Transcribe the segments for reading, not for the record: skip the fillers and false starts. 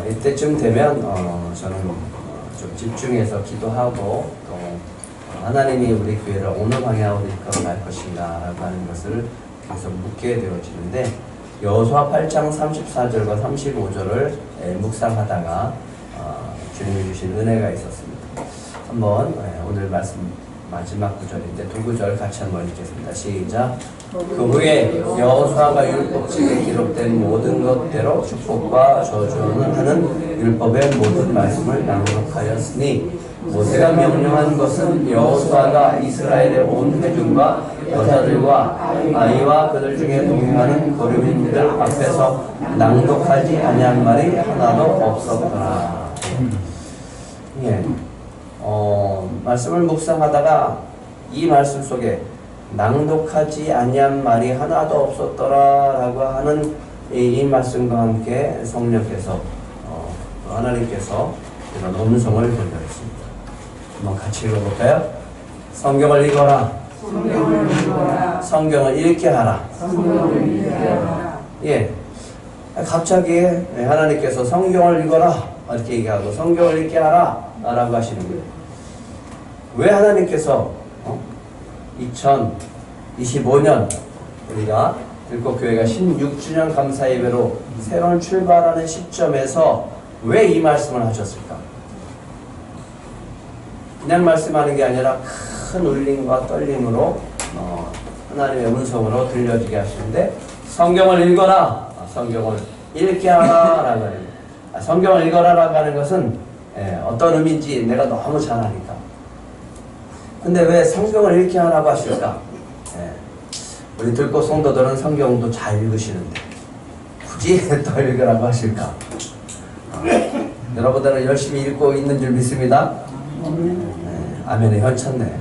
이때쯤 되면 저는 좀 집중해서 기도하고 또 하나님이 우리 교회를 어느 방향으로 이끌어갈 것인가 라고 하는 것을 계속 묻게 되어지는데, 여호수아 8장 34절과 35절을 묵상하다가 주님이 주신 은혜가 있었습니다. 한번 오늘 말씀 마지막 구절인데 두 구절 같이 한번 읽겠습니다. 시작. 그 후에 여호수아가 율법책에 기록된 모든 것대로 축복과 저주는 하는 율법의 모든 말씀을 낭독하였으니, 모세가 명령한 것은 여호수아가 이스라엘의 온 회중과 여자들과 아이와 그들 중에 동행하는 거류민들 앞에서 낭독하지 아니한 말이 하나도 없었더라. 예. 말씀을 묵상하다가 이 말씀 속에 낭독하지 아니한 말이 하나도 없었더라 라고 하는 이 말씀과 함께 성령께서 하나님께서 이런 음성을 전달했습니다. 한번 같이 읽어볼까요? 성경을 읽어라. 성경을 읽게 하라. 예. 갑자기 하나님께서 성경을 읽어라 이렇게 얘기하고 성경을 읽게 하라 라고 하시는 거예요. 왜 하나님께서 2025년 우리가 들꽃교회가 16주년 감사 예배로 새로운 출발하는 시점에서 왜 이 말씀을 하셨을까? 그냥 말씀하는 게 아니라 큰 울림과 떨림으로 하나님의 음성으로 들려지게 하시는데, 성경을 읽어라, 성경을 읽게 하라 라고 하는 거예요. 성경을 읽어라 라고 하는 것은 어떤 의미인지 내가 너무 잘 아니까. 근데 왜 성경을 읽게 하라고 하실까? 우리 들꽃 성도들은 성경도 잘 읽으시는데 굳이 더 읽으라고 하실까? 여러분들은 열심히 읽고 있는 줄 믿습니다. 아멘에 현쳤네.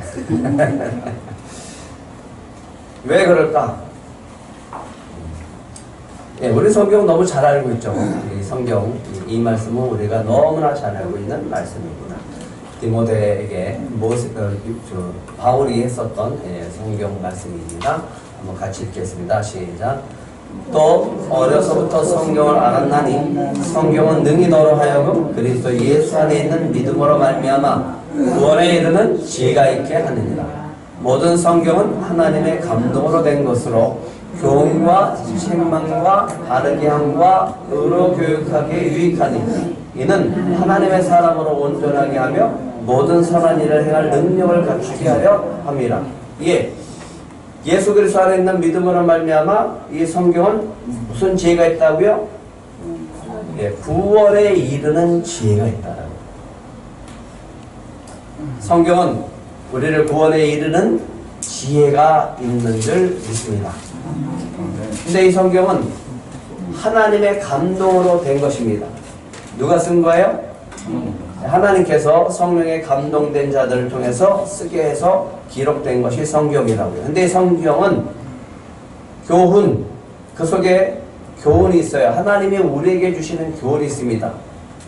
왜 그럴까? 우리 성경 너무 잘 알고 있죠. 이 성경, 이 말씀은 우리가 너무나 잘 알고 있는 말씀이구나. 디모데에게 바울이 했었던 성경 말씀입니다. 한번 같이 읽겠습니다. 시작. 또 어려서부터 성경을 알았나니 성경은 능히 너로 하여금 그리스도 예수 안에 있는 믿음으로 말미암아 구원에 이르는 지혜가 있게 하느니라. 모든 성경은 하나님의 감동으로 된 것으로 교훈과 책망과 바르게 함과 의로 교육하기에 유익하니, 이는 하나님의 사람으로 온전하게 하며 모든 선한 일을 행할 능력을 갖추게 하려 함이라. 예수 그리스도 안에 있는 믿음으로 말미암아 이 성경은 무슨 지혜가 있다고요? 구원에 이르는 지혜가 있다라고. 성경은 우리를 구원에 이르는 지혜가 있는 줄 믿습니다. 근데 이 성경은 하나님의 감동으로 된 것입니다. 누가 쓴 거예요? 하나님께서 성령에 감동된 자들을 통해서 쓰게 해서 기록된 것이 성경이라고요. 근데 성경은 교훈, 그 속에 교훈이 있어요. 하나님이 우리에게 주시는 교훈이 있습니다.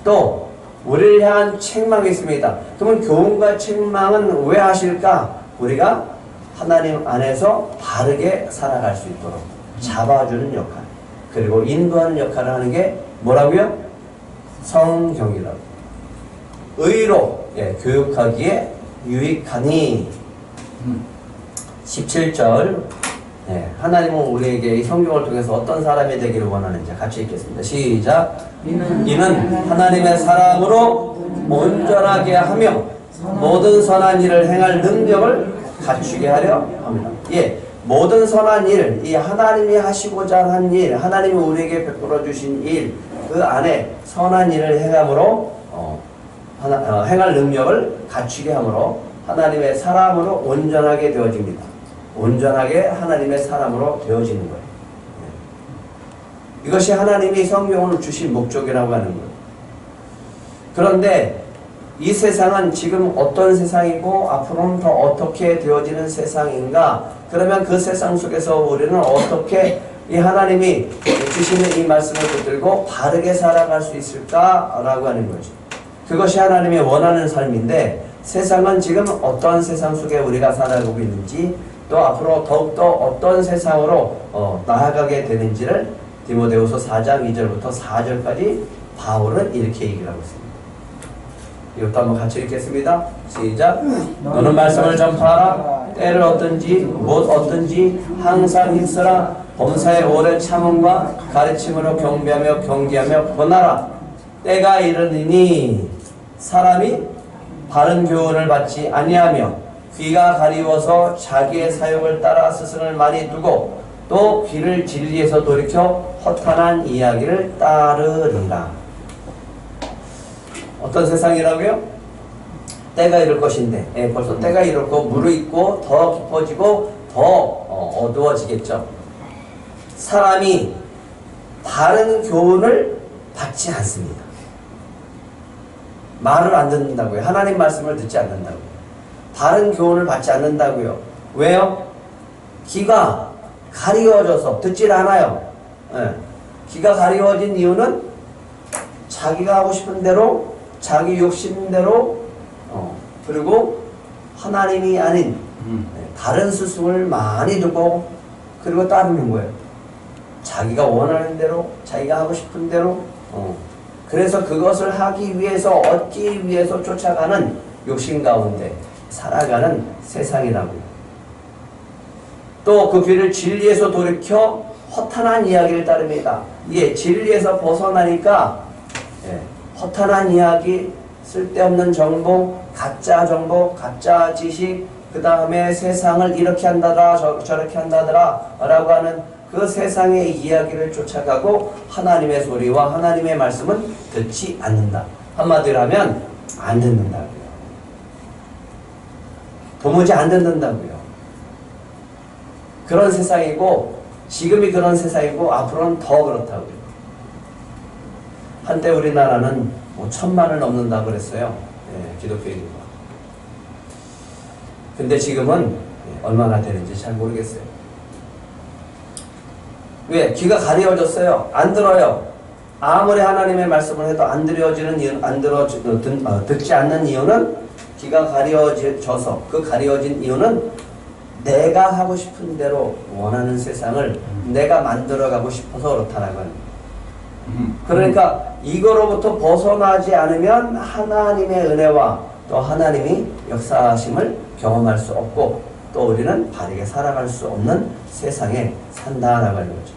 또 우리를 향한 책망이 있습니다. 그러면 교훈과 책망은 왜 하실까? 우리가 하나님 안에서 바르게 살아갈 수 있도록 잡아주는 역할, 그리고 인도하는 역할을 하는 게 뭐라고요? 성경이라고. 의로 교육하기에 유익하니. 17절. 하나님은 우리에게 이 성경을 통해서 어떤 사람이 되기를 원하는지 같이 읽겠습니다. 시작. 이는 하나님의 사람으로 온전하게 하며 모든 선한 일을 행할 능력을 갖추게 하려 합니다. 모든 선한 일, 이 하나님이 하시고자 한 일, 하나님이 우리에게 베풀어 주신 일, 그 안에 선한 일을 행함으로 행할 능력을 갖추게 함으로 하나님의 사람으로 온전하게 되어집니다. 온전하게 하나님의 사람으로 되어지는 거예요. 이것이 하나님이 성경을 주신 목적이라고 하는 거예요. 그런데 이 세상은 지금 어떤 세상이고 앞으로는 더 어떻게 되어지는 세상인가? 그러면 그 세상 속에서 우리는 어떻게 이 하나님이 주시는 이 말씀을 붙들고 바르게 살아갈 수 있을까라고 하는 거죠. 그것이 하나님이 원하는 삶인데, 세상은 지금 어떤 세상 속에 우리가 살아가고 있는지, 또 앞으로 더욱더 어떤 세상으로 나아가게 되는지를 디모데후서 4장 2절부터 4절까지 바울은 이렇게 얘기를 하고 있습니다. 이것도 한번 같이 읽겠습니다. 시작. 너는 말씀을 전파하라. 때를 얻든지 못 얻든지 항상 힘쓰라. 범사에 오래 참음과 가르침으로 경배하며 경계하며 권하라. 때가 이르니 사람이 바른 교훈을 받지 아니하며 귀가 가리워서 자기의 사욕을 따라 스승을 많이 두고 또 귀를 진리에서 돌이켜 허탄한 이야기를 따르리라. 어떤 세상이라고요? 때가 이럴 것인데 벌써 때가 이렇고 무르익고 더 깊어지고 더 어두워지겠죠. 사람이 바른 교훈을 받지 않습니다. 말을 안 듣는다고요. 하나님 말씀을 듣지 않는다고요. 바른 교훈을 받지 않는다고요. 왜요? 귀가 가리워져서 듣질 않아요. 귀가 가리워진 이유는 자기가 하고 싶은 대로 자기 욕심대로 그리고 하나님이 아닌 다른 스승을 많이 두고 그리고 따르는 거예요. 자기가 원하는 대로 자기가 하고 싶은 대로 그래서 그것을 하기 위해서 얻기 위해서 쫓아가는 욕심 가운데 살아가는 세상이라고요. 또 그 귀를 진리에서 돌이켜 허탄한 이야기를 따릅니다. 이게 진리에서 벗어나니까 허탄한 이야기, 쓸데없는 정보, 가짜 지식, 그 다음에 세상을 이렇게 한다더라 저렇게 한다더라 라고 하는 그 세상의 이야기를 쫓아가고 하나님의 소리와 하나님의 말씀은 듣지 않는다. 한마디로 하면 안 듣는다고요. 도무지 안 듣는다고요. 그런 세상이고 지금이 그런 세상이고 앞으로는 더 그렇다고요. 한때 우리나라는 뭐 1000만을 넘는다고 그랬어요. 기독교 인구가. 근데 지금은 얼마나 되는지 잘 모르겠어요. 왜? 귀가 가려워졌어요. 안 들어요. 아무리 하나님의 말씀을 해도 안 들어지는 이유, 듣지 않는 이유는 귀가 가려워져서 그 가려워진 이유는 내가 하고 싶은 대로 원하는 세상을 내가 만들어가고 싶어서 그렇다는 거예요. 그러니까 이거로부터 벗어나지 않으면 하나님의 은혜와 또 하나님이 역사하심을 경험할 수 없고 또 우리는 바르게 살아갈 수 없는 세상에 산다라고 하는 거죠.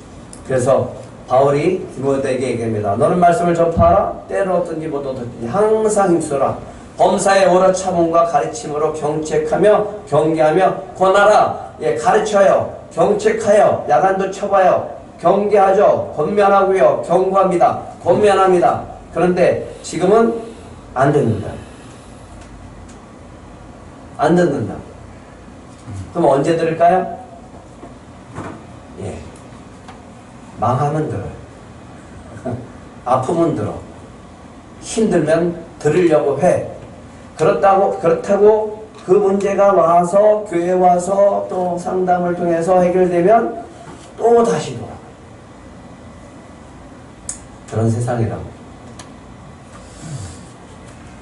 그래서 바울이 디모데에게 얘기합니다. 너는 말씀을 전파하라. 때를 얻든지 못 얻든지 항상 힘쓰라. 범사에 오래 참음과 가르침으로 경책하며 경계하며 권하라. 가르쳐요. 경책하여 야단도 쳐봐요. 경계하죠. 권면하고요. 경고합니다. 권면합니다. 그런데 지금은 안 듣는다. 안 듣는다. 그럼 언제 들을까요? 망하면 들어요. 아프면 들어. 힘들면 들으려고 해. 그렇다고 그 문제가 와서 교회에 와서 또 상담을 통해서 해결되면 또 다시 돌아. 그런 세상이라고.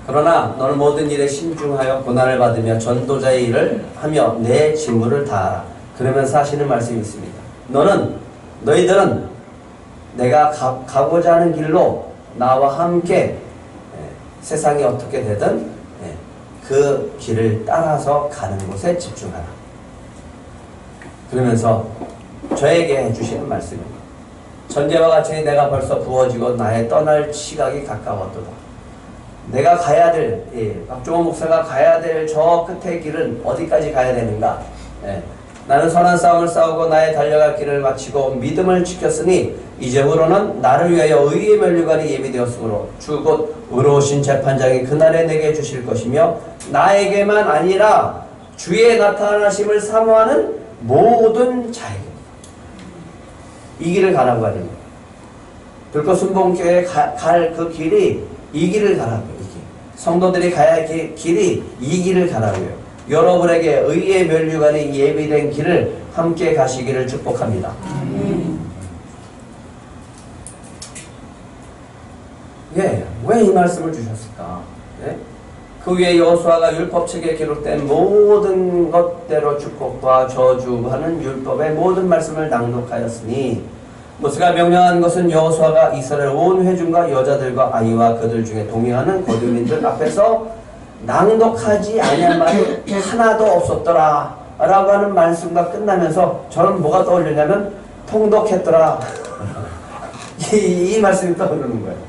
그러나 너는 모든 일에 신중하여 고난을 받으며 전도자의 일을 하며 내 직무를 다하라. 그러면서 하시는 말씀이 있습니다. 너희들은 내가 가고자 하는 길로 나와 함께 세상이 어떻게 되든 그 길을 따라서 가는 곳에 집중하라. 그러면서 저에게 해주시는 말씀입니다. 전제와 같이 내가 벌써 부어지고 나의 떠날 시각이 가까웠도다. 내가 가야 될, 박종원 목사가 가야 될 저 끝의 길은 어디까지 가야 되는가? 나는 선한 싸움을 싸우고 나의 달려갈 길을 마치고 믿음을 지켰으니 이제부로는 나를 위하여 의의 면류관이 예비되었으므로 주 곧 의로우신 재판장이 그날에 내게 주실 것이며 나에게만 아니라 주의 나타나심을 사모하는 모든 자에게 이 길을 가라고 하는 거예요. 들꽃순복음교회에 갈 그 길이 이 길을 가라고요. 성도들이 가야 할 길이 이 길을 가라고요. 여러분에게 의의 면류관이 예비된 길을 함께 가시기를 축복합니다. 왜 이 말씀을 주셨을까? 그 위에 여호수아가 율법책에 기록된 모든 것대로 축복과 저주하는 율법의 모든 말씀을 낭독하였으니 모세가 명령한 것은 여호수아가 이스라엘 온 회중과 여자들과 아이와 그들 중에 동행하는 거류민들 앞에서 낭독하지 아니할 말이 하나도 없었더라 라고 하는 말씀과 끝나면서 저는 뭐가 떠올리냐면 통독했더라 이 말씀이 떠오르는 거예요.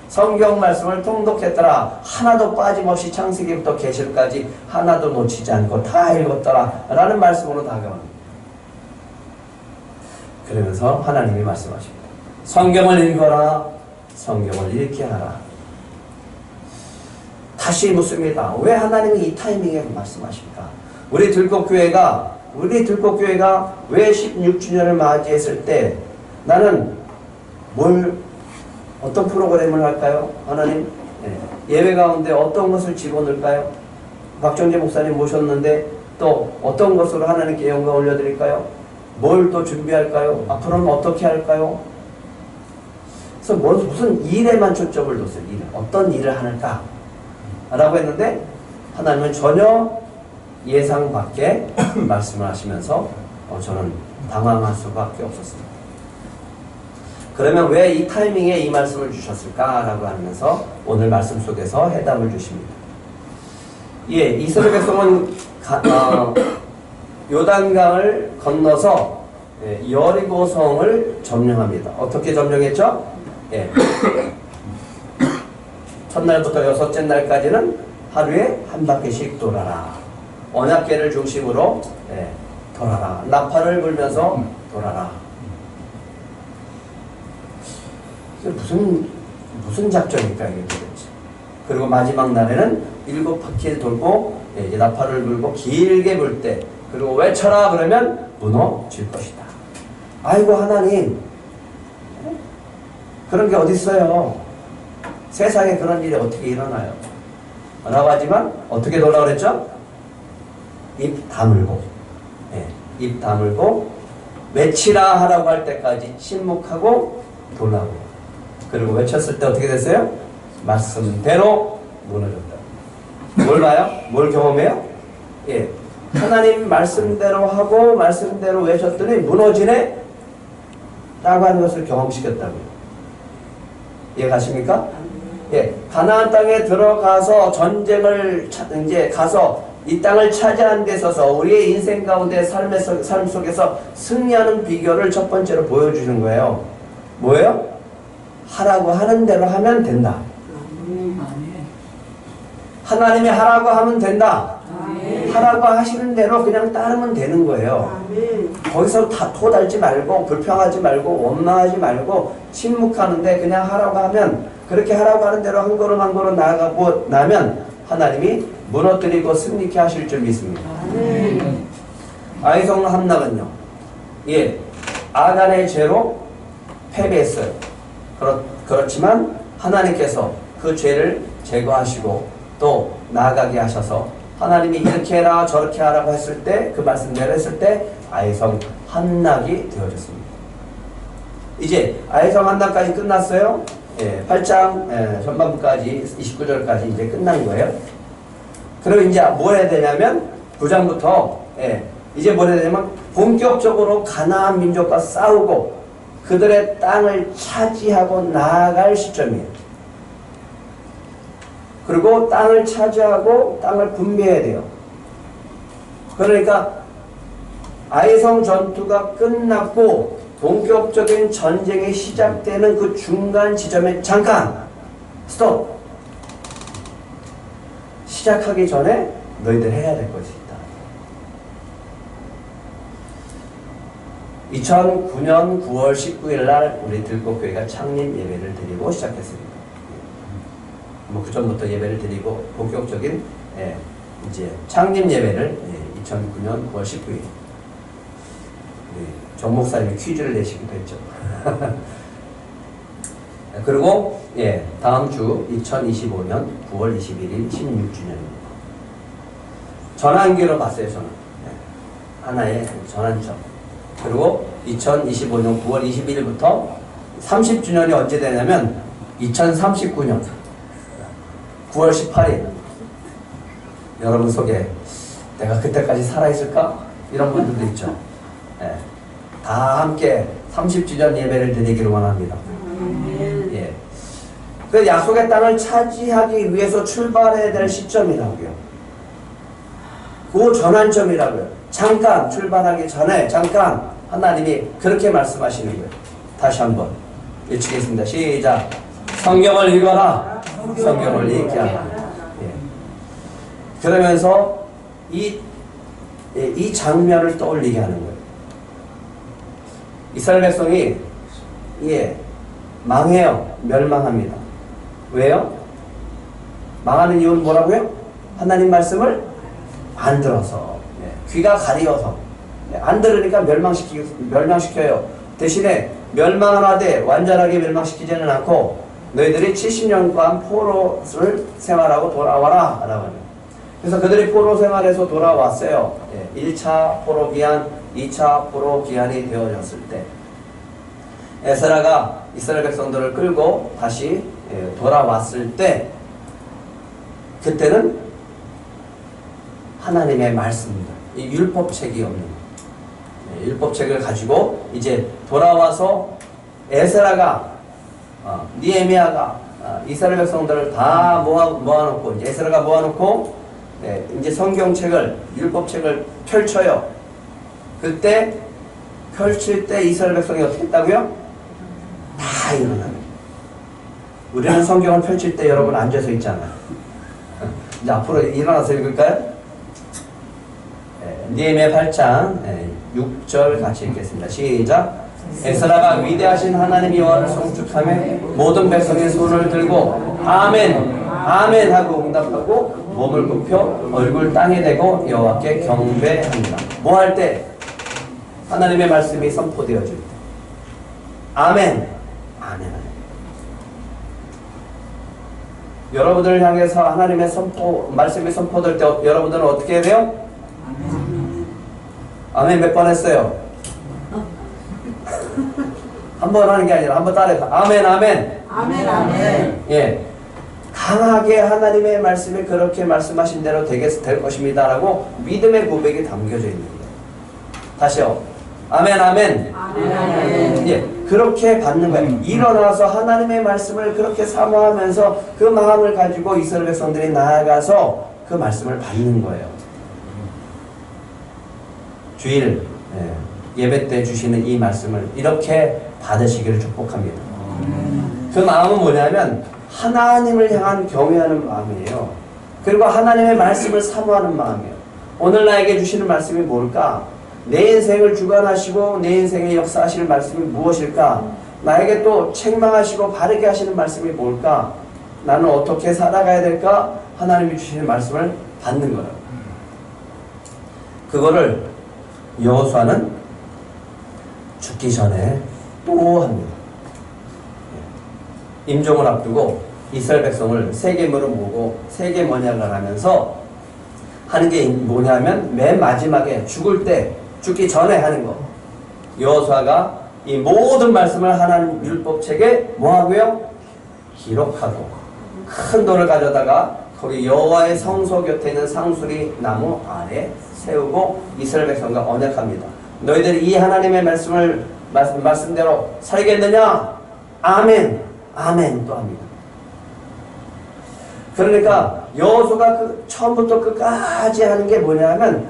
성경 말씀을 통독했더라. 하나도 빠짐없이 창세기부터 계시록까지 하나도 놓치지 않고 다 읽었더라 라는 말씀으로 다가옵니다. 그러면서 하나님이 말씀하십니다. 성경을 읽어라. 성경을 읽게 하라. 다시 묻습니다. 왜 하나님이 이 타이밍에 말씀하십니까? 우리 들꽃교회가 왜 16주년을 맞이했을 때 나는 어떤 프로그램을 할까요? 하나님, 예배 가운데 어떤 것을 집어넣을까요? 박정재 목사님 모셨는데 또 어떤 것으로 하나님께 영광 올려드릴까요? 뭘 또 준비할까요? 앞으로는 어떻게 할까요? 그래서 무슨 일에만 초점을 뒀어요. 어떤 일을 할까? 라고 했는데 하나님은 전혀 예상 밖의 말씀을 하시면서 저는 당황할 수밖에 없었습니다. 그러면 왜 이 타이밍에 이 말씀을 주셨을까라고 하면서 오늘 말씀 속에서 해답을 주십니다. 예, 이스라엘 백성은 요단강을 건너서 여리고성을 점령합니다. 어떻게 점령했죠? 예. 첫날부터 여섯째 날까지는 하루에 한 바퀴씩 돌아라. 언약궤를 중심으로 돌아라. 나팔을 불면서 돌아라. 무슨 작전일까 이게 도대체. 그리고 마지막 날에는 7바퀴를 돌고 이제 나팔을 불고 길게 불 때 그리고 외쳐라 그러면 무너질 것이다. 아이고 하나님 그런 게 어디 있어요? 세상에 그런 일이 어떻게 일어나요? 라고 하지만 어떻게 돌라 그랬죠? 입 다물고 입 다물고 외치라 하라고 할 때까지 침묵하고 돌라고. 그리고 외쳤을 때 어떻게 됐어요? 말씀대로 무너졌다. 뭘 봐요? 뭘 경험해요? 예, 하나님 말씀대로 하고 말씀대로 외쳤더니 무너지네? 라고 하는 것을 경험시켰다고요. 이해가십니까? 예, 가나안 땅에 들어가서 전쟁을 이제 가서 이 땅을 차지하는 데 있어서 우리의 인생 가운데 삶 속에서 승리하는 비결을 첫 번째로 보여주는 거예요. 뭐예요? 하라고 하는 대로 하면 된다. 하나님이 하라고 하면 된다. 하라고 하시는 대로 그냥 따르면 되는 거예요. 거기서 다 토달지 말고 불평하지 말고 원망하지 말고 침묵하는데 그냥 하라고 하면 그렇게 하라고 하는 대로 한 걸음 한 걸음 나아가고 나면 하나님이 무너뜨리고 승리케 하실 줄 믿습니다. 아이성 함락은요. 예, 아간의 죄로 패배했어요. 그렇지만 하나님께서 그 죄를 제거하시고 또 나아가게 하셔서 하나님이 이렇게 해라 저렇게 하라고 했을 때 그 말씀대로 했을 때 아이성 함락이 되어졌습니다. 이제 아이성 함락까지 끝났어요. 8장 전반부까지 29절까지 이제 끝난 거예요. 그럼 이제 뭐 해야 되냐면 9장부터 이제 뭐 해야 되냐면 본격적으로 가나안 민족과 싸우고 그들의 땅을 차지하고 나아갈 시점이에요. 그리고 땅을 차지하고 땅을 분배해야 돼요. 그러니까 아이성 전투가 끝났고 본격적인 전쟁이 시작되는 그 중간 지점에 잠깐 스톱! 시작하기 전에 너희들 해야 될 것이 있다. 2009년 9월 19일 날 우리 들꽃교회가 창립 예배를 드리고 시작했습니다. 그 전부터 예배를 드리고 본격적인 이제 창립 예배를 2009년 9월 19일 정 목사님이 퀴즈를 내시기도 했죠. 그리고 다음 주 2025년 9월 21일 16주년입니다. 전환기로 봤어요. 저는 하나의 전환점. 그리고 2025년 9월 21일부터 30주년이 언제 되냐면 2039년 9월 18일. 여러분 속에 내가 그때까지 살아있을까? 이런 분들도 있죠. 다 함께 30주년 예배를 드리기를 원합니다. 예. 그 약속의 땅을 차지하기 위해서 출발해야 될 시점이라고요. 그 전환점이라고요. 잠깐 출발하기 전에 잠깐 하나님이 그렇게 말씀하시는 거예요. 다시 한번 읽겠습니다. 시작. 성경을 읽어라. 성경을 읽게 하라. 예. 그러면서 이 장면을 떠올리게 하는 거예요. 이스라엘 백성이 망해요. 멸망합니다. 왜요? 망하는 이유는 뭐라고요? 하나님 말씀을 안 들어서, 귀가 가려서, 안 들으니까 멸망시켜요. 대신에 멸망하되 완전하게 멸망시키지는 않고 너희들이 70년간 포로를 생활하고 돌아와라 라고 합니다. 그래서 그들이 포로 생활에서 돌아왔어요. 1차 포로 기한, 2차 포로 기한이 되어졌을 때 에스라가 이스라엘 백성들을 끌고 다시 돌아왔을 때 그때는 하나님의 말씀입니다. 이 율법책이 없는 율법책을 가지고 이제 돌아와서 에스라가 느헤미야가 이스라엘 백성들을 다 모아놓고 이제 에스라가 모아놓고 이제 성경책을 율법책을 펼쳐요. 그때 펼칠 때 이스라엘 백성이 어떻게 했다고요? 다 일어나요. 우리는 성경을 펼칠 때 여러분 앉아서 있잖아요. 이제 앞으로 일어나서 읽을까요? 느헤미야 8장 6절 같이 읽겠습니다. 시작. 에스라가 위대하신 하나님 여호와를 송축하며 모든 백성의 손을 들고 아멘 아멘 하고 응답하고 몸을 굽혀 얼굴 땅에 대고 여호와께 경배합니다. 뭐 할 때? 하나님의 말씀이 선포되어질 때. 아멘 아멘. 여러분들을 향해서 하나님의 말씀이 선포될 때 여러분들은 어떻게 해야 돼요? 아멘 몇 번 했어요? 한 번 하는 게 아니라 한 번 따라해서 아멘 아멘 아멘 아멘. 예, 강하게 하나님의 말씀이 그렇게 말씀하신 대로 될 것입니다 라고 믿음의 고백이 담겨져 있는 거예요. 다시요. 아멘 아멘. 아멘 아멘. 예, 그렇게 받는 거예요. 일어나서 하나님의 말씀을 그렇게 사모하면서 그 마음을 가지고 이스라엘 백성들이 나아가서 그 말씀을 받는 거예요. 주일 예배 때 주시는 이 말씀을 이렇게 받으시기를 축복합니다. 그 마음은 뭐냐면 하나님을 향한 경외하는 마음이에요. 그리고 하나님의 말씀을 사모하는 마음이에요. 오늘 나에게 주시는 말씀이 뭘까? 내 인생을 주관하시고 내 인생에 역사하시는 말씀이 무엇일까? 나에게 또 책망하시고 바르게 하시는 말씀이 뭘까? 나는 어떻게 살아가야 될까? 하나님이 주시는 말씀을 받는 거예요. 그거를 여호수아는 죽기 전에 또 합니다. 임종을 앞두고 이스라엘 백성을 세겜으로 모으고 세겜 언약을 하면서 하는 게 뭐냐면 맨 마지막에 죽기 전에 하는 거. 여호수아가 이 모든 말씀을 하나님 율법책에 뭐하고요? 기록하고 큰 돌을 가져다가 거기 여호와의 성소 곁에 있는 상수리 나무 아래 세우고 이스라엘 백성과 언약합니다. 너희들이 이 하나님의 말씀대로 살겠느냐? 아멘 아멘 또 합니다. 그러니까 여호수아가 처음부터 끝까지 하는 게 뭐냐면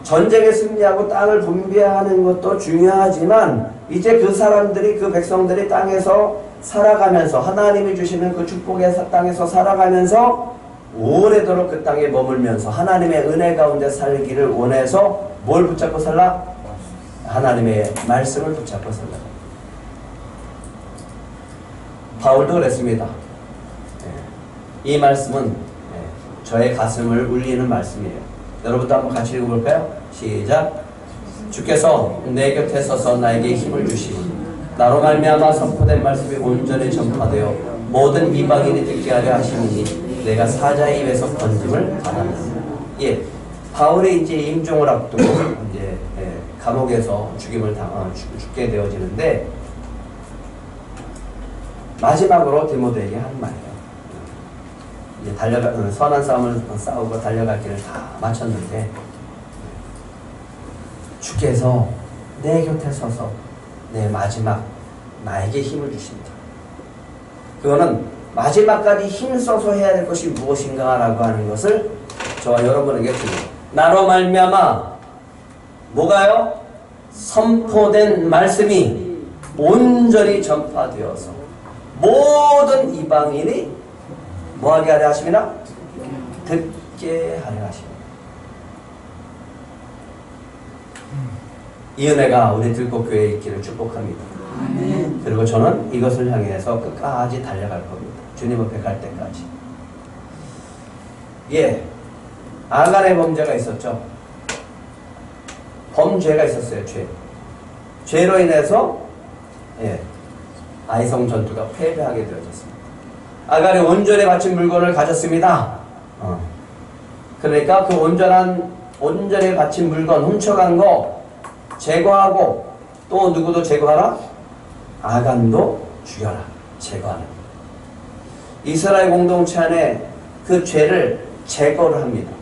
전쟁에 승리하고 땅을 분배하는 것도 중요하지만 이제 그 사람들이 그 백성들이 땅에서 살아가면서 하나님이 주시는 그 축복의 땅에서 살아가면서 오래도록 그 땅에 머물면서 하나님의 은혜 가운데 살기를 원해서 뭘 붙잡고 살라? 하나님의 말씀을 붙잡고 살라. 바울도 그랬습니다. 이 말씀은 저의 가슴을 울리는 말씀이에요. 여러분도 한번 같이 읽어볼까요? 시작. 주께서 내 곁에 서서 나에게 힘을 주시니 나로 말미암아 선포된 말씀이 온전히 전파되어 모든 이방인이 듣게 하려 하시니 내가 사자의 입에서 건짐을 받았느니라. 예, 바울이 이제 임종을 앞두고 이제 감옥에서 죽게 되어지는데 마지막으로 디모데에게 한 말이에요. 이제 선한 싸움을 싸우고 달려갈 길을 다 마쳤는데 주께서 내 곁에 서서 내 마지막 나에게 힘을 주십니다. 그거는 마지막까지 힘써서 해야 될 것이 무엇인가라고 하는 것을 저와 여러분에게 드립니다. 나로 말미암아 뭐가요? 선포된 말씀이 온전히 전파되어서 모든 이방인이 뭐하게 하려 하십니다? 듣게 하려 하십니다. 이 은혜가 우리 들꽃교회에 있기를 축복합니다. 아멘. 그리고 저는 이것을 향해서 끝까지 달려갈 겁니다. 주님 앞에 갈 때까지. 예, 아간의 범죄가 있었죠. 범죄가 있었어요. 죄로 인해서 아이성 전투가 패배하게 되어졌습니다. 아간이 온전히 바친 물건을 가졌습니다. 그러니까 그 온전히 바친 물건 훔쳐간 거 제거하고 또 누구도 제거하라? 아간도 죽여라. 제거하라. 이스라엘 공동체 안에 그 죄를 제거를 합니다.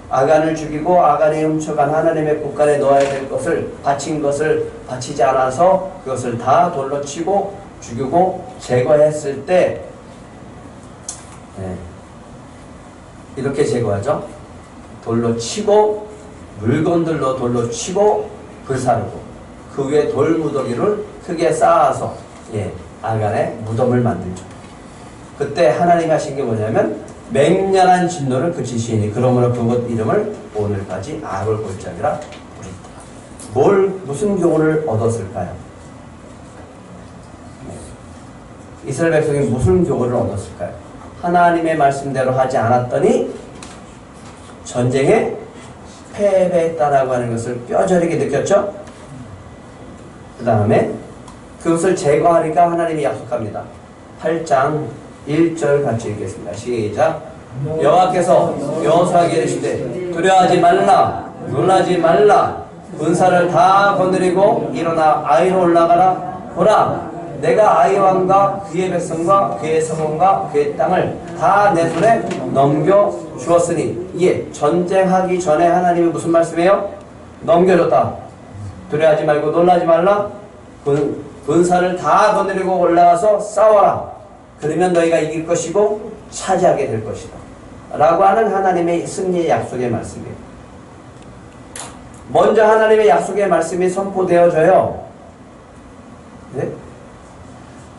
아간을 죽이고 아간이 훔쳐간 하나님의 국간에 넣어야 될 것을 바친 것을 바치지 않아서 그것을 다 돌로 치고 죽이고 제거했을 때 이렇게 제거하죠. 돌로 치고 물건들로 돌로 치고 불사르고 그 위에 돌무더기를 크게 쌓아서 아간의 무덤을 만들죠. 그때 하나님이 하신 게 뭐냐면 맹렬한 진노를 그치시니 그러므로 그곳 이름을 오늘까지 아골 골짜기라 부른다. 무슨 교훈을 얻었을까요? 이스라엘 백성이 무슨 교훈을 얻었을까요? 하나님의 말씀대로 하지 않았더니 전쟁에 패배했다라고 하는 것을 뼈저리게 느꼈죠? 그 다음에 그것을 제거하니까 하나님이 약속합니다. 8장 1절 같이 읽겠습니다. 시작. 여호와께서 여호수아에게 이르시되 두려워하지 말라 놀라지 말라 군사를 다 거느리고 일어나 아이로 올라가라. 보라 내가 아이 왕과 그의 백성과 그의 성원과 그의 땅을 다 내 손에 넘겨 주었으니 전쟁하기 전에 하나님이 무슨 말씀이에요? 넘겨줬다. 두려워하지 말고 놀라지 말라. 군사를 다 거느리고 올라가서 싸워라. 그러면 너희가 이길 것이고 차지하게 될 것이다. 라고 하는 하나님의 승리의 약속의 말씀이에요. 먼저 하나님의 약속의 말씀이 선포되어져요. 네?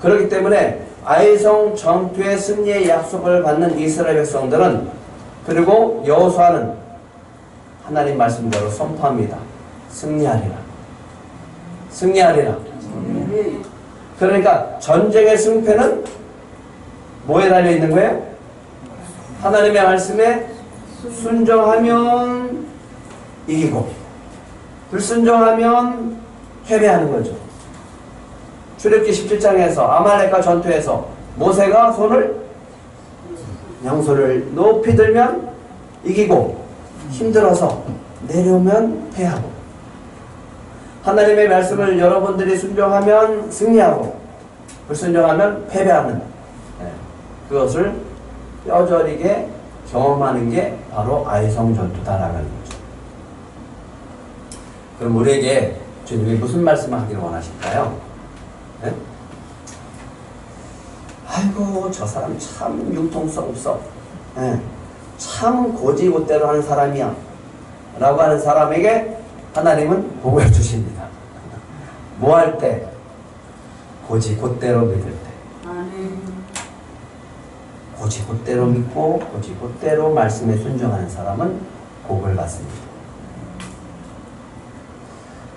그렇기 때문에 아이성 전투의 승리의 약속을 받는 이스라엘 백성들은 그리고 여호수아는 하나님 말씀대로 선포합니다. 승리하리라. 승리하리라. 그러니까 전쟁의 승패는 뭐에 달려 있는 거예요? 하나님의 말씀에 순종하면 이기고 불순종하면 패배하는 거죠. 출애굽기 17장에서 아말렉과 전투에서 모세가 양손을 높이 들면 이기고 힘들어서 내려오면 패하고 하나님의 말씀을 여러분들이 순종하면 승리하고 불순종하면 패배하는 그것을 뼈저리게 경험하는 게 바로 아이성 전투다라는 거죠. 그럼 우리에게 주님이 무슨 말씀을 하기를 원하실까요? 네? 아이고 저 사람 참 융통성 없어. 참 고지곳대로 하는 사람이야 라고 하는 사람에게 하나님은 복을 주십니다. 뭐 할 때? 고지곳대로 믿을 때. 고지곳대로 믿고 고지곳대로 말씀에 순종하는 사람은 복을 받습니다.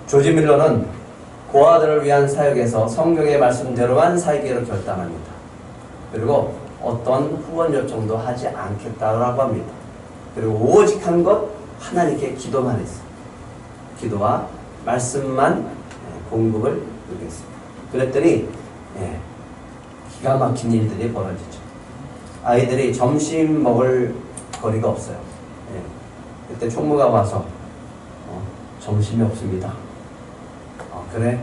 조지 밀러는 고아들을 위한 사역에서 성경의 말씀대로만 살기로 결단합니다. 그리고 어떤 후원 요청도 하지 않겠다고 합니다. 그리고 오직 한 것 하나님께 기도만 했어요. 기도와 말씀만 공급을 누리겠습니다. 그랬더니 기가 막힌 일들이 벌어지죠. 아이들이 점심 먹을 거리가 없어요. 그때 총무가 와서 점심이 없습니다. 그래?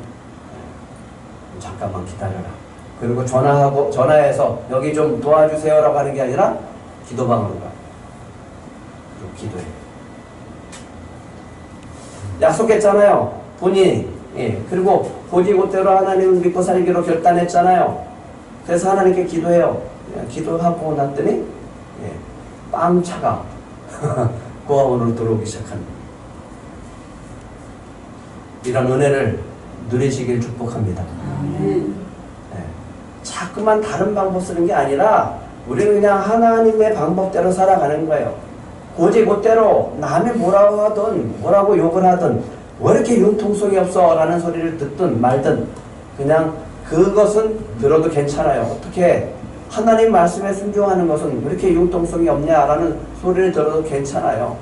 잠깐만 기다려라. 그리고 전화해서 여기 좀 도와주세요 라고 하는 게 아니라 기도방으로 가. 그리고 기도해. 약속했잖아요. 본인이. 그리고 곧이곧대로 하나님을 믿고 살기로 결단했잖아요. 그래서 하나님께 기도해요. 기도하고 났더니 빵차가 고아원으로 들어오기 시작합니다. 이런 은혜를 누리시길 축복합니다. 자꾸만 다른 방법 쓰는 게 아니라 우리는 그냥 하나님의 방법대로 살아가는 거예요. 곧이곧대로 남이 뭐라고 하든 뭐라고 욕을 하든 왜 이렇게 융통성이 없어 라는 소리를 듣든 말든 그냥 그것은 들어도 괜찮아요. 어떻게 하나님 말씀에 순종하는 것은 왜 이렇게 융통성이 없냐라는 소리를 들어도 괜찮아요.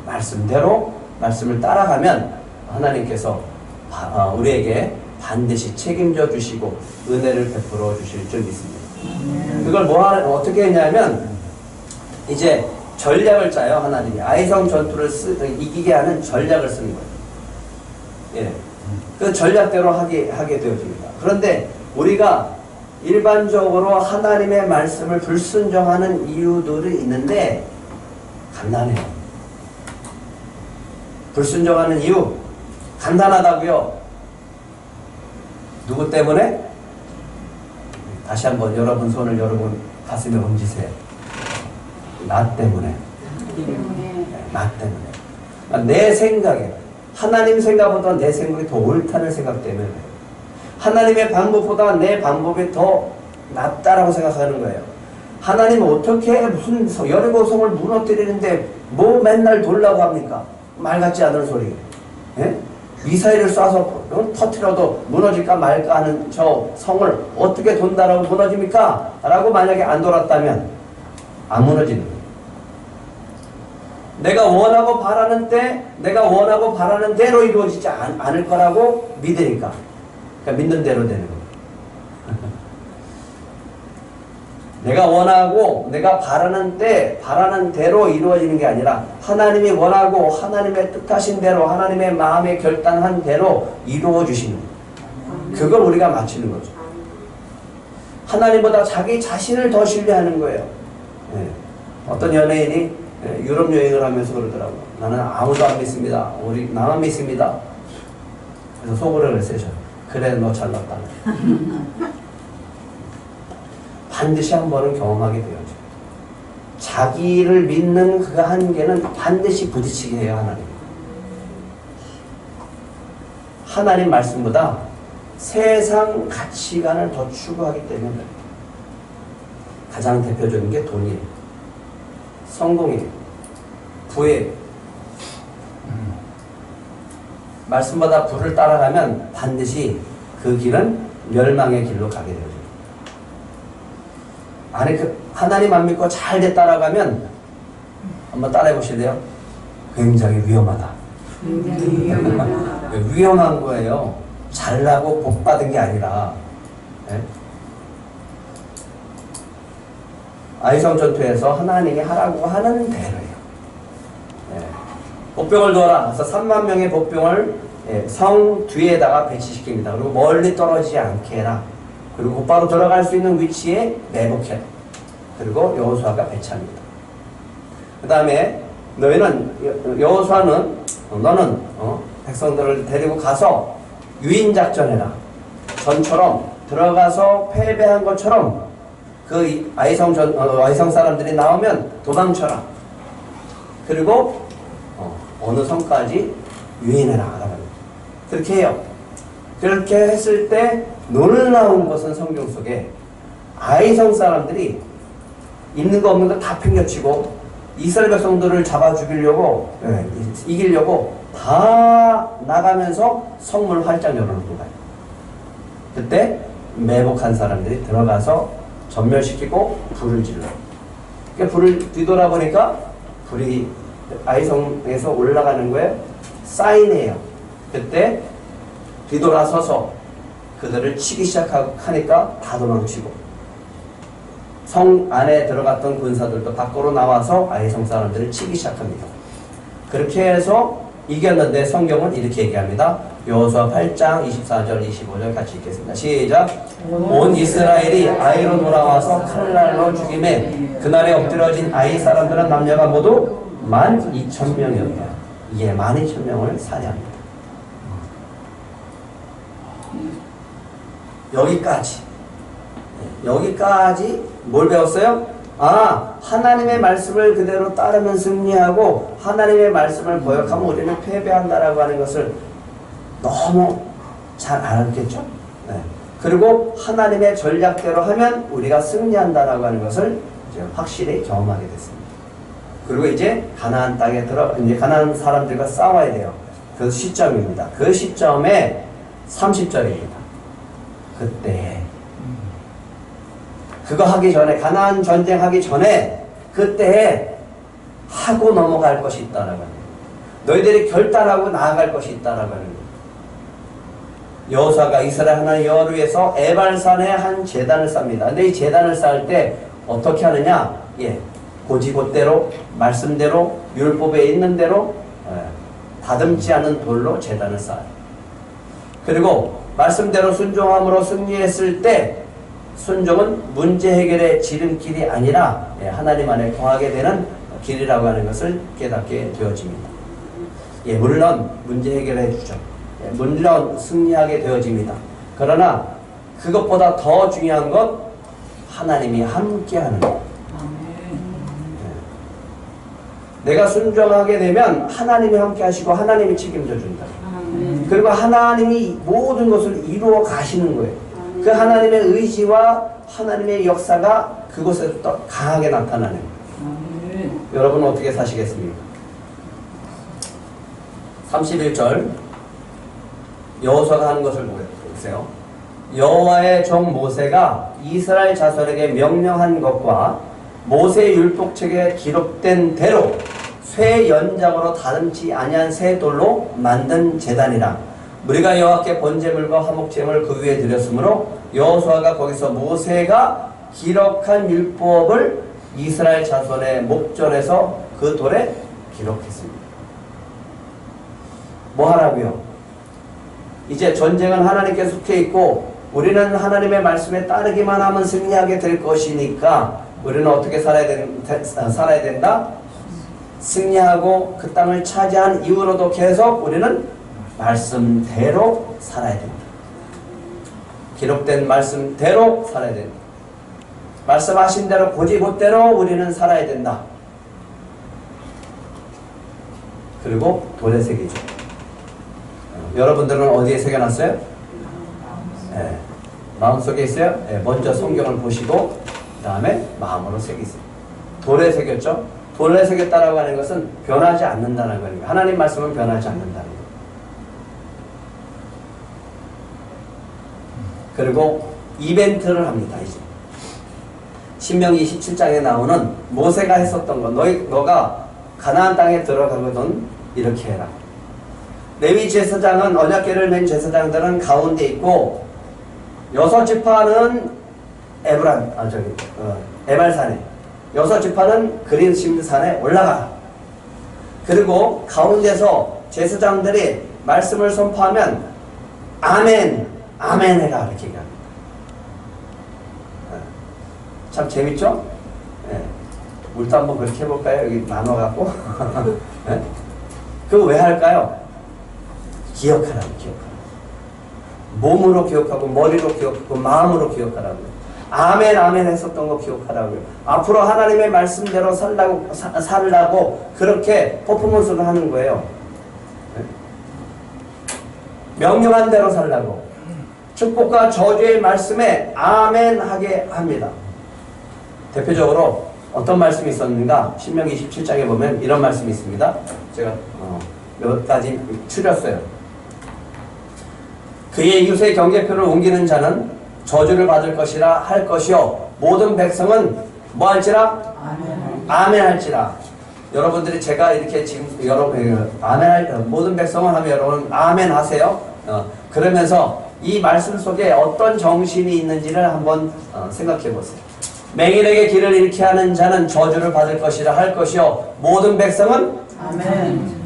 말씀대로 말씀을 따라가면 하나님께서 우리에게 반드시 책임져 주시고 은혜를 베풀어 주실 줄 믿습니다. 그걸 어떻게 했냐면 이제 전략을 짜요. 하나님이 아이성 전투를 이기게 하는 전략을 쓰는 거예요. 그 전략대로 하게 되어집니다. 그런데 우리가 일반적으로 하나님의 말씀을 불순종하는 이유들이 있는데 간단해요. 불순종하는 이유 간단하다고요. 누구 때문에? 다시 한번 여러분 손을 여러분 가슴에 얹으세요. 나 때문에. 나 때문에. 내 생각에 하나님 생각보다 내 생각이 더 옳다는 생각 때문에 하나님의 방법보다 내 방법이 더 낫다라고 생각하는 거예요. 하나님은 어떻게 무슨 여리고 성을 무너뜨리는데 뭐 맨날 돌라고 합니까? 말 같지 않은 소리. 미사일을 쏴서 터뜨려도 무너질까 말까 하는 저 성을 어떻게 돈다라고 무너집니까? 라고 만약에 안 돌았다면 안 무너지는 거예요. 내가 원하고 바라는 대로 이루어지지 않을 거라고 믿으니까. 그러니까 믿는 대로 되는 거예요. 내가 원하고 내가 바라는 대로 이루어지는 게 아니라 하나님이 원하고 하나님의 뜻하신 대로 하나님의 마음에 결단한 대로 이루어 주시는 거예요. 그걸 우리가 맞추는 거죠. 하나님보다 자기 자신을 더 신뢰하는 거예요. 어떤 연예인이 유럽 여행을 하면서 그러더라고요. 나는 아무도 안 믿습니다. 나만 믿습니다. 그래서 속으로 그랬어요. 그래 너 잘났다. 반드시 한 번은 경험하게 되어져요. 자기를 믿는 그 한계는 반드시 부딪히게 해요. 하나님 말씀보다 세상 가치관을 더 추구하기 때문에 가장 대표적인 게 돈이에요. 성공이에요. 부예요. 말씀보다 부를 따라가면 반드시 그 길은 멸망의 길로 가게 되죠. 하나님 안 믿고 잘 따라가면 한번 따라해 보실래요? 굉장히 위험하다. 위험한 거예요. 잘나고 복 받은 게 아니라. 아이성 전투에서 하나님이 하라고 하는 대로예요. 복병을 두어라. 그래서 3만 명의 복병을 성 뒤에다가 배치시킵니다. 그리고 멀리 떨어지지 않게 해라. 그리고 곧바로 들어갈 수 있는 위치에 매복해라. 그리고 여호수아가 배치합니다. 그 다음에 여호수아는 너는 백성들을 데리고 가서 유인작전해라. 전처럼 들어가서 패배한 것처럼 그 아이성 사람들이 나오면 도망쳐라. 그리고 어느 성까지 유인해라. 그렇게 해요. 그렇게 했을 때 놀라운 것은 성경 속에 아이성 사람들이 있는 거 없는 거 다 팽겨치고 이스라엘 백성들을 잡아 죽이려고 이기려고 다 나가면서 성문을 활짝 열어놓고 가요. 그때 매복한 사람들이 들어가서 전멸시키고 불을 질러요. 그러니까 불을 뒤돌아보니까 불이 아이성에서 올라가는 거에 사인이에요. 그때 뒤돌아서서 그들을 치기 시작하니까 다 도망치고 성 안에 들어갔던 군사들도 밖으로 나와서 아이성 사람들을 치기 시작합니다. 그렇게 해서 이겼는데 성경은 이렇게 얘기합니다. 여호수아 8장 24절 25절 같이 읽겠습니다. 시작. 온 이스라엘이 아이로 돌아와서 칼날로 죽임에 그날에 엎드려진 아이 사람들은 남녀가 모두 12,000명이었다. 이에 12,000명을 살해합니다. 여기까지 뭘 배웠어요? 하나님의 말씀을 그대로 따르면 승리하고 하나님의 말씀을 거역하면 우리는 패배한다라고 하는 것을 너무 잘 알았겠죠? 네. 그리고 하나님의 전략대로 하면 우리가 승리한다라고 하는 것을 이제 확실히 경험하게 됐습니다. 그리고 이제 가나안 땅에 이제 가나안 사람들과 싸워야 돼요. 그 시점입니다. 그 시점에 30절입니다. 그때 그거 하기 전에, 가나안 전쟁하기 전에 그때 하고 넘어갈 것이 있다라고 합니다. 너희들이 결단하고 나아갈 것이 있다라고 하는 거예요. 여호수아가 이스라엘 하나님 여호와를 위해서 에발산에 한 제단을 쌉니다. 근데 이 제단을 쌓을 때 어떻게 하느냐? 고지곳대로, 말씀대로, 율법에 있는 대로 다듬지 않은 돌로 제단을 쌓아요. 그리고 말씀대로 순종함으로 승리했을 때 순종은 문제 해결의 지름길이 아니라 하나님 안에 거하게 되는 길이라고 하는 것을 깨닫게 되어집니다. 물론 문제 해결해 주죠. 물론 승리하게 되어집니다. 그러나 그것보다 더 중요한 것, 하나님이 함께하는 것. 내가 순종하게 되면 하나님이 함께하시고 하나님이 책임져 준다. 그리고 하나님이 모든 것을 이루어 가시는 거예요. 그 하나님의 의지와 하나님의 역사가 그곳에서 또 강하게 나타나는 거예요. 여러분은 어떻게 사시겠습니까? 31절 여호수아가 하는 것을 보세요. 여호와의 종 모세가 이스라엘 자손에게 명령한 것과 모세의 율법책에 기록된 대로 쇠 연장으로 다듬지 아니한 새 돌로 만든 제단이라. 우리가 여호와께 번제물과 화목제물을 그 위에 드렸으므로 여호수아가 거기서 모세가 기록한 율법을 이스라엘 자손의 목전에서 그 돌에 기록했습니다. 뭐 하라고요? 이제 전쟁은 하나님께 속해 있고 우리는 하나님의 말씀에 따르기만 하면 승리하게 될 것이니까 우리는 어떻게 살아야 된다? 승리하고 그 땅을 차지한 이후로도 계속 우리는 말씀대로 살아야 된다. 기록된 말씀대로 살아야 된다. 말씀하신 대로 고지곳대로 우리는 살아야 된다. 그리고 돌에 새기죠. 여러분들은 어디에 새겨놨어요? 마음속에 있어요? 먼저 성경을 보시고 그 다음에 마음으로 새기세요. 돌에 새겼죠? 돌에 새겼다라고 하는 것은 변하지 않는다는 거예요. 하나님 말씀은 변하지 않는다는 거예요. 그리고 이벤트를 합니다. 이제 신명기 27장에 나오는 모세가 했었던 거, 너가 가나안 땅에 들어가거든 이렇게 해라. 레위 제사장은 언약궤를 맨 제사장들은 가운데 있고 6지파는 에발산에 6지파는 그리심산에 올라가. 그리고 가운데서 제사장들이 말씀을 선포하면 아멘, 아멘 해라 이렇게 얘기합니다. 참 재밌죠? 우리도 한번 그렇게 해볼까요? 여기 나눠갖고 그거 왜 할까요? 기억하라고. 몸으로 기억하고 머리로 기억하고 마음으로 기억하라고요. 아멘 아멘 했었던 거 기억하라고요. 앞으로 하나님의 말씀대로 살라고 그렇게 퍼포먼스를 하는 거예요. 명령한 대로 살라고. 축복과 저주의 말씀에 아멘 하게 합니다. 대표적으로 어떤 말씀이 있었는가? 신명기 27장에 보면 이런 말씀이 있습니다. 제가 몇 가지 추렸어요. 그의 이웃의 경계표를 옮기는 자는 저주를 받을 것이라 할 것이요 모든 백성은 뭐 할지라? 아멘 할지라. 여러분들이 제가 이렇게 지금 여러분 모든 백성은 하면 여러분 아멘 하세요. 그러면서 이 말씀 속에 어떤 정신이 있는지를 한번 생각해 보세요. 맹인에게 길을 잃게 하는 자는 저주를 받을 것이라 할 것이요 모든 백성은 아멘.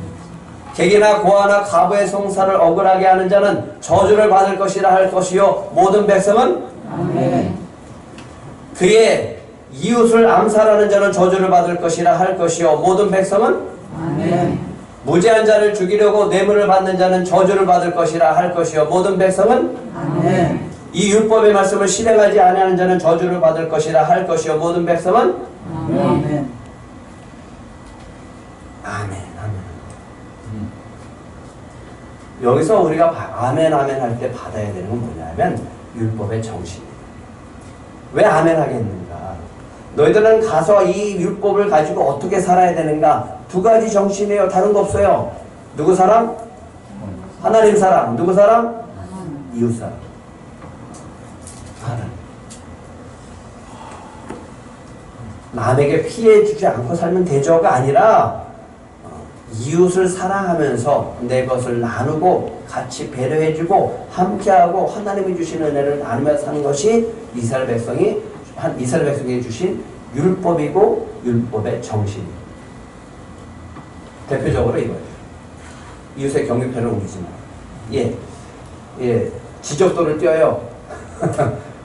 객이나 고아나 과부의 송사를 억울하게 하는 자는 저주를 받을 것이라 할 것이요 모든 백성은 아멘. 그의 이웃을 암살하는 자는 저주를 받을 것이라 할 것이요 모든 백성은 아멘. 무죄한 자를 죽이려고 뇌물을 받는 자는 저주를 받을 것이라 할 것이요 모든 백성은 아멘. 이 율법의 말씀을 실행하지 아니하는 자는 저주를 받을 것이라 할 것이요 모든 백성은 아멘. 아멘. 여기서 우리가 아멘 할 때 받아야 되는 건 뭐냐면 율법의 정신이에요. 왜 아멘 하겠는가? 너희들은 가서 이 율법을 가지고 어떻게 살아야 되는가? 두 가지 정신이에요. 다른 거 없어요. 누구 사람? 하나님 사람. 누구 사람? 이웃 사람. 하나님. 남에게 피해 주지 않고 살면 되죠가 아니라 이웃을 사랑하면서 내 것을 나누고 같이 배려해주고 함께하고 하나님이 주신 은혜를 나누며 사는 것이 이스라엘 백성에게 주신 율법이고 율법의 정신이에요. 대표적으로 이거예요. 이웃의 경비표를 옮기지 마. 지적도를 띄어요.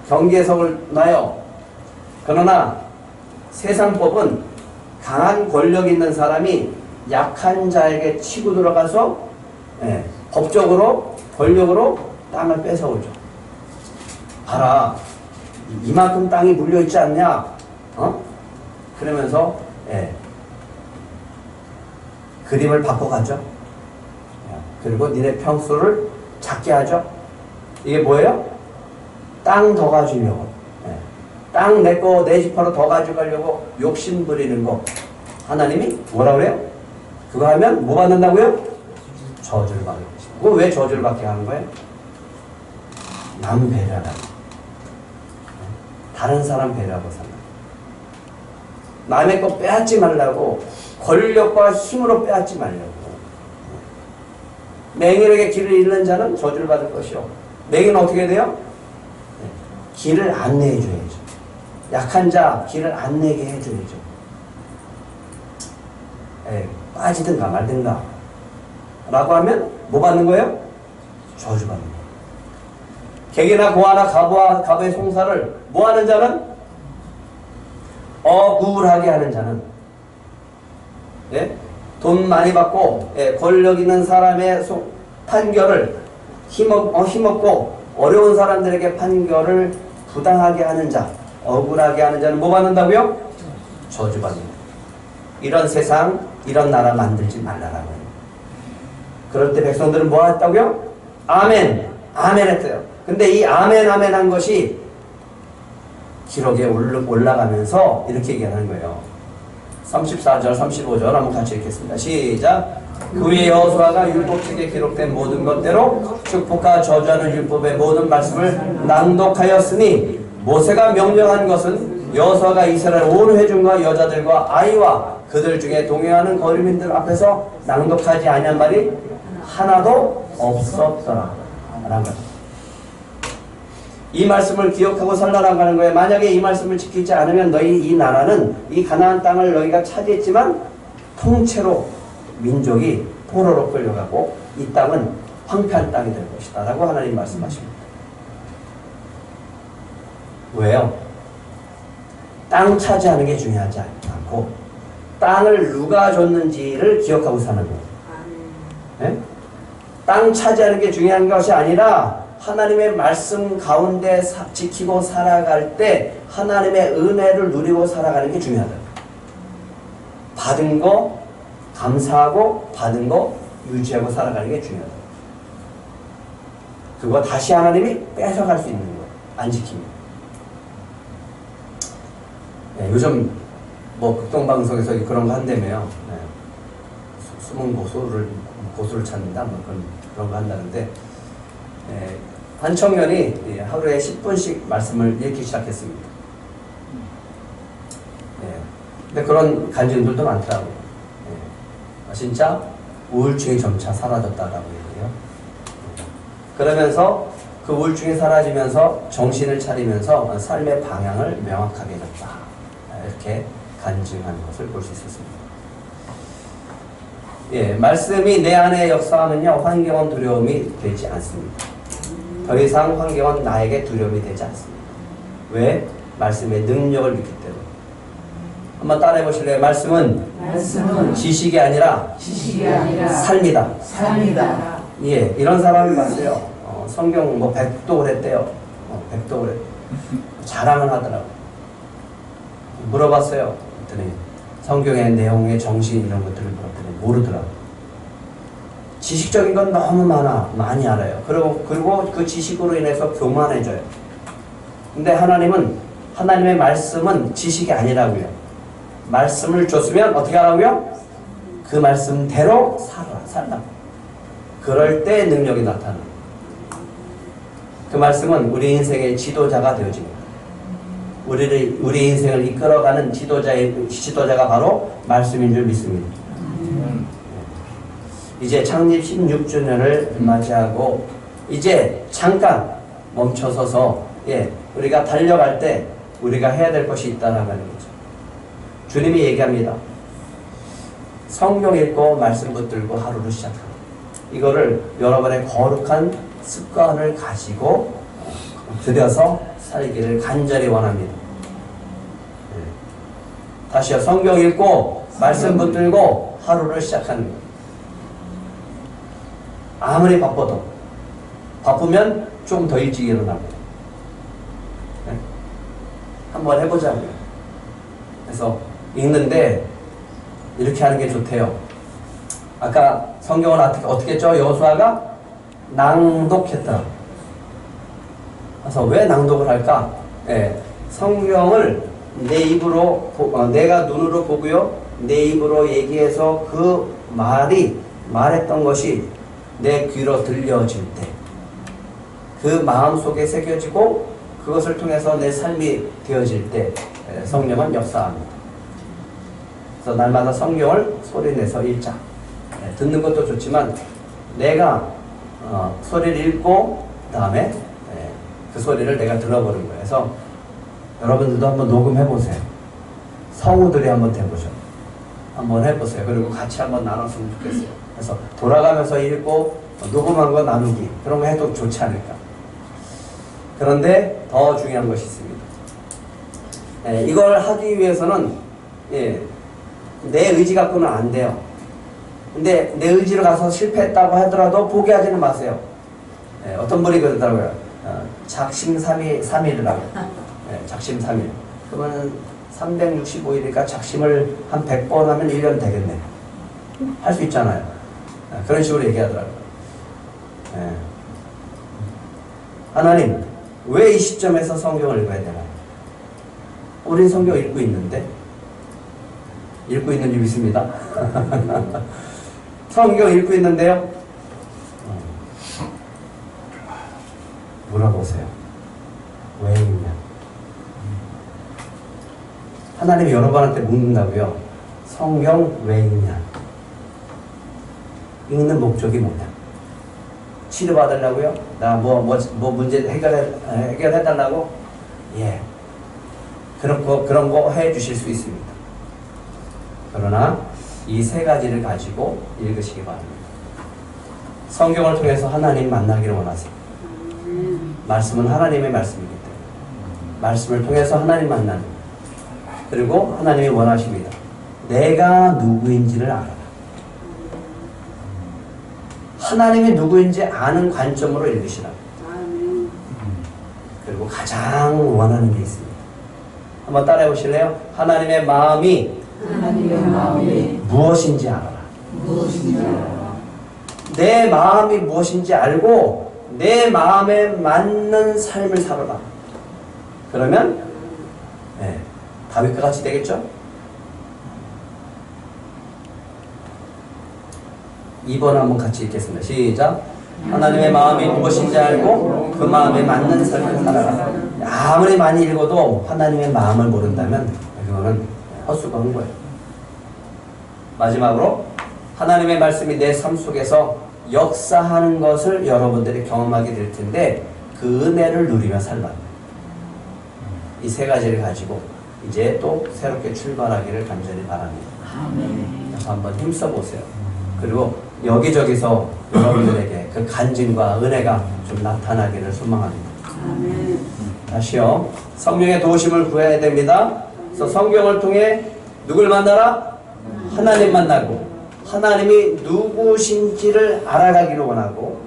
경계석을 놔요. 그러나 세상법은 강한 권력 있는 사람이 약한 자에게 치고 들어가서 법적으로 권력으로 땅을 뺏어오죠. 봐라, 이만큼 땅이 물려있지 않냐? 그러면서 그림을 바꿔가죠. 그리고 니네 평수를 작게 하죠. 이게 뭐예요? 땅 더 가지려고. 땅 내 거 내 집하러 더 가져가려고 욕심 부리는 거. 하나님이 뭐라 그래요? 그거 하면 뭐 받는다고요? 저주를 받는 것이죠. 그거 왜 저주를 받게 하는 거예요? 남 배려하라. 다른 사람 배려하고 산다. 남의 거 빼앗지 말라고, 권력과 힘으로 빼앗지 말라고. 맹인에게 길을 잃는 자는 저주를 받을 것이요. 맹인은 어떻게 돼요? 길을 안내해 줘야죠. 약한 자 길을 안내게 해줘야죠. 빠지든가 말든가 라고 하면 뭐 받는 거예요? 저주 받는 거예요. 객이나 고아나 가부의 송사를 뭐 하는 자는? 억울하게 하는 자는, 돈 많이 받고 권력 있는 사람의 판결을 힘없고 어려운 사람들에게 판결을 부당하게 하는 자, 억울하게 하는 자는 뭐 받는다고요? 저주 받는 거예요. 이런 세상, 이런 나라 만들지 말라라고요. 그럴 때 백성들은 뭐 했다고요? 아멘, 아멘 했어요. 근데 이 아멘 한 것이 기록에 올라가면서 이렇게 얘기하는 거예요. 34절, 35절 한번 같이 읽겠습니다. 시작. 그 위에 여호수아가 율법책에 기록된 모든 것대로 축복과 저주하는 율법의 모든 말씀을 낭독하였으니 모세가 명령한 것은 여호수아가 이스라엘 온 회중과 여자들과 아이와 그들 중에 동행하는 거류민들 앞에서 낭독하지 아니한 말이 하나도 없었더라 라는 거죠. 이 말씀을 기억하고 살라라는 거예요. 만약에 이 말씀을 지키지 않으면 너희 이 나라는 이 가나안 땅을 너희가 차지했지만 통째로 민족이 포로로 끌려가고 이 땅은 황폐한 땅이 될 것이다 라고 하나님 말씀하십니다. 왜요? 땅 차지하는 게 중요하지 않고 땅을 누가 줬는지를 기억하고 사는 거예요. 네? 땅 차지하는 게 중요한 것이 아니라 하나님의 말씀 가운데 지키고 살아갈 때 하나님의 은혜를 누리고 살아가는 게 중요하다. 받은 거 감사하고 받은 거 유지하고 살아가는 게 중요하다. 그거 다시 하나님이 뺏어갈 수 있는 거 안 지킵니다. 네, 요즘 뭐 극동방송에서 그런 거 한다며요. 네. 숨은 고수를 찾는다 뭐 그런 거 한다는데 한 청년이 하루에 10분씩 말씀을 읽기 시작했습니다. 근데 그런 간증들도 많더라고요. 진짜 우울증이 점차 사라졌다라고 얘기해요. 그러면서 그 우울증이 사라지면서 정신을 차리면서 삶의 방향을 명확하게 잡다. 이렇게 간증하는 것을 볼 수 있었습니다. 말씀이 내 안에 역사하면요, 환경은 두려움이 되지 않습니다. 더 이상 환경은 나에게 두려움이 되지 않습니다. 왜? 말씀의 능력을 믿기 때문에. 한번 따라해 보실래요? 말씀은 지식이 아니라 삶이다. 삶이다. 이런 사람이 봤어요. 성경 백독을 했대요. 백독을 자랑을 하더라고. 물어봤어요. 그랬더니 성경의 내용의 정신 이런 것들을 물었더니 모르더라고. 지식적인 건 너무 많이 알아요. 그리고 그 지식으로 인해서 교만해져요. 근데 하나님의 말씀은 지식이 아니라고요. 말씀을 줬으면 어떻게 하라고요? 그 말씀대로 살라. 그럴 때 능력이 나타나. 그 말씀은 우리 인생의 지도자가 되어집니다. 우리 인생을 이끌어가는 지도자가 바로 말씀인 줄 믿습니다. 이제 창립 16주년을 맞이하고 이제 잠깐 멈춰서서 우리가 달려갈 때 우리가 해야 될 것이 있다는 거죠. 주님이 얘기합니다. 성경 읽고 말씀 붙들고 하루를 시작합니다. 이거를 여러분의 거룩한 습관을 가지고 들여서 살기를 간절히 원합니다. 다시요. 성경 읽고 말씀 붙들고 하루를 시작하는 거예요. 아무리 바쁘면 좀 더 일찍 일어나고 한번 해보자고요. 그래서 읽는데 이렇게 하는 게 좋대요. 아까 성경을 어떻게 했죠? 여호수아가 낭독했다. 그래서 왜 낭독을 할까? 성경을 내 입으로 내가 눈으로 보고요, 내 입으로 얘기해서 그 말했던 것이 내 귀로 들려질 때, 그 마음 속에 새겨지고 그것을 통해서 내 삶이 되어질 때 성령은 역사합니다. 그래서 날마다 성경을 소리내서 읽자. 듣는 것도 좋지만 내가 소리를 읽고 그 다음에 그 소리를 내가 들어보는 거예요. 그래서 여러분들도 한번 녹음해보세요. 성우들이 한번 해보죠. 한번 해보세요. 그리고 같이 한번 나눴으면 좋겠어요. 그래서 돌아가면서 읽고 녹음한 거 나누기, 그런 거 해도 좋지 않을까. 그런데 더 중요한 것이 있습니다. 이걸 하기 위해서는 내 의지 갖고는 안 돼요. 근데 내 의지로 가서 실패했다고 하더라도 포기하지는 마세요. 어떤 분이 그러더라고요. 작심삼일이라고. 작심삼일. 그러면 365일이니까 작심을 한 100번 하면 1년 되겠네. 할 수 있잖아요. 그런 식으로 얘기하더라고요. 하나님, 왜 이 시점에서 성경을 읽어야 되나? 우린 성경 읽고 있는데? 읽고 있는 줄 믿습니다. 성경 읽고 있는데요? 물어보세요. 왜 읽냐? 하나님이 여러분한테 묻는다고요. 성경 왜 읽냐? 읽는 목적이 뭐냐? 치료받으려고요? 나 뭐 문제 해결해달라고? 그런 거 해 주실 수 있습니다. 그러나 이 세 가지를 가지고 읽으시기 바랍니다. 성경을 통해서 하나님 만나기를 원하세요. 말씀은 하나님의 말씀이기 때문에 말씀을 통해서 하나님 만나는 거예요. 그리고 하나님이 원하십니다. 내가 누구인지를 알아라. 하나님이 누구인지 아는 관점으로 읽으시라. 그리고 가장 원하는 게 있습니다. 한번 따라해 보실래요? 하나님의 마음이 무엇인지 알아라. 내 마음이 무엇인지 알고 내 마음에 맞는 삶을 살아라. 그러면 다윗과 같이 되겠죠? 2번 한번 같이 읽겠습니다. 시작. 하나님의 마음이 무엇인지 알고 그 마음에 맞는 삶을 살아라. 아무리 많이 읽어도 하나님의 마음을 모른다면 그거는 헛수고 한 거예요. 마지막으로 하나님의 말씀이 내 삶 속에서 역사하는 것을 여러분들이 경험하게 될 텐데 그 은혜를 누리며 살라. 이 세 가지를 가지고 이제 또 새롭게 출발하기를 간절히 바랍니다. 그래서 한번 힘써 보세요. 그리고 여기저기서 여러분들에게 그 간증과 은혜가 좀 나타나기를 소망합니다. 다시요. 성령의 도우심을 구해야 됩니다. 그래서 성경을 통해 누굴 만나라? 하나님 만나고 하나님이 누구신지를 알아가기를 원하고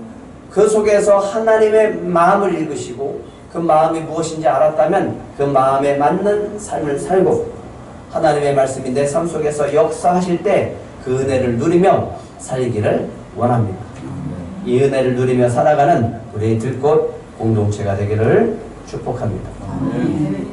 그 속에서 하나님의 마음을 읽으시고 그 마음이 무엇인지 알았다면 그 마음에 맞는 삶을 살고 하나님의 말씀이 내 삶 속에서 역사하실 때 그 은혜를 누리며 살기를 원합니다. 이 은혜를 누리며 살아가는 우리 들꽃 공동체가 되기를 축복합니다. 아멘.